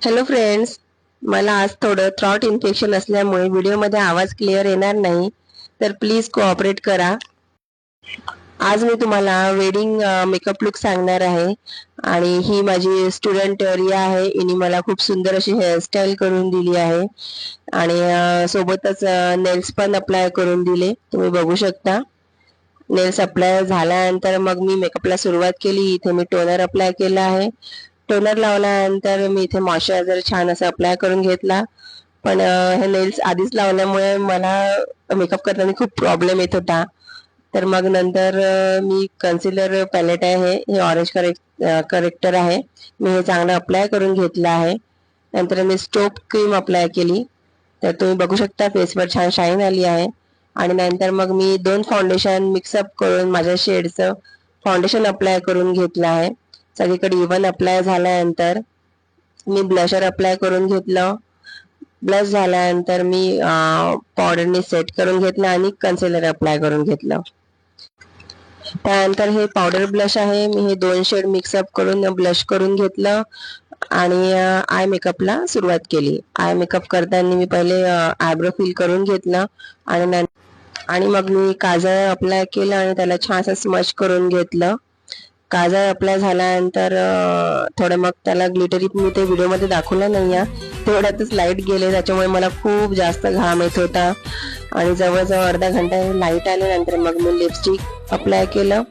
Hello friends, मला आज थोडं थ्रॉट इन्फेक्शन असल्यामुळे व्हिडिओमध्ये आवाज क्लिअर येणार नाही, तर प्लीज कोऑपरेट करा. आज मी तुम्हाला वेडिंग मेकअप लुक सांगणार आहे आणि ही माझी स्टुडंट रिया आहे. हिने मला खूप सुंदर अशी हेअरस्टाईल करून दिली आहे आणि सोबतच नेल्स पण अप्लाय करून दिले. तुम्ही बघू शकता. नेल्स अप्लाय झाल्यानंतर मग मी मेकअपला सुरुवात केली. इथे मी टोनर अप्लाय केला आहे. टोनर लावल्यानंतर मी इथे मॉइश्चरायझर छान असं अप्लाय करून घेतला. पण हे नेल्स आधीच लावल्यामुळे मला मेकअप करताना खूप प्रॉब्लेम येत होता. तर मग नंतर मी कन्सिलर पॅलेट आहे, हे ऑरेंज करेक्टर आहे, मी हे चांगलं अप्लाय करून घेतलं आहे. नंतर मी स्टोप क्रीम अप्लाय केली. तर तुम्ही बघू शकता फेसवर छान शाईन आली आहे. आणि नंतर मग मी 2 फाउंडेशन मिक्सअप करून माझ्या शेडचं फाउंडेशन अप्लाय करून घेतलं आहे. सगळीकडे इव्हन अप्लाय झाल्यानंतर मी ब्लशर अप्लाय करून घेतलं. ब्लश झाल्यानंतर मी पावडरने सेट करून घेतलं आणि कन्सिलर अप्लाय करून घेतलं. त्यानंतर हे पावडर ब्लश आहे, मी हे 2 शेड मिक्सअप करून ब्लश करून घेतलं आणि आय मेकअपला सुरुवात केली. आय मेकअप करताना मी पहिले आयब्रो फिल करून घेतलं आणि मग मी काजळ अप्लाय केलं आणि त्याला छान असं स्मच करून घेतलं. काजळ अप्लाय झाल्यानंतर थोडं मग त्याला ग्लिटरी मी ते व्हिडिओमध्ये दाखवलं नाही आहे, तेवढ्यातच लाईट गेले, त्याच्यामुळे मला खूप जास्त घाम येत होता आणि जवळजवळ अर्धा घंटा लाईट आले. नंतर मग मी लिपस्टिक अप्लाय केलं.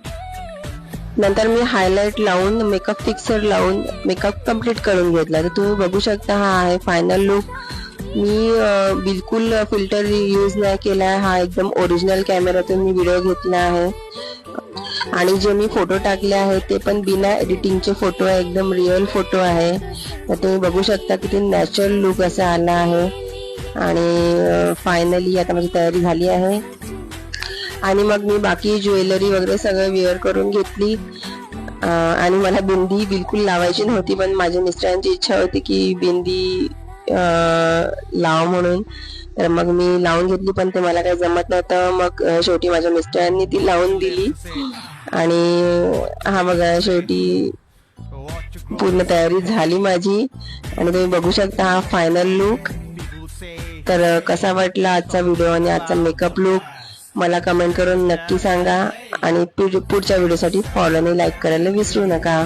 नंतर मी हायलाइट लावून मेकअप फिक्सर लावून मेकअप कम्प्लीट करून घेतला. तर तुम्ही बघू शकता हा आहे फायनल लुक. मी बिलकुल फिल्टर यूज नाही केला, हा एकदम ओरिजिनल कॅमेरातून मी व्हिडिओ घेतला आहे आणि जे मी फोटो टाकले आहेत ते पण बिना एडिटिंगचे फोटो आहे, एकदम रिअल फोटो आहे. तर तुम्ही बघू शकता किती नॅचरल लुक असा आला आहे. आणि फायनली आता माझी तयारी झाली आहे आणि मग मी बाकी ज्वेलरी वगैरे सगळं वेअर करून घेतली. आणि मला बिंदी बिलकुल लावायची नव्हती, पण माझ्या मिस्टरांची इच्छा होती की बिंदी लाव म्हणून. तर मग मी लावून घेतली, पण ते मला काही जमत नव्हतं. मग शेवटी माझ्या मिस्टरांनी ती लावून दिली आणि हा बघा शेवटी पूर्ण तयारी झाली माझी आणि तुम्ही बघू शकता हा फायनल लुक. तर कसा वाटला आजचा व्हिडिओ आणि आजचा मेकअप लुक मला कमेंट करून नक्की सांगा आणि पुढच्या व्हिडिओसाठी फॉलो आणि लाईक करायला विसरू नका.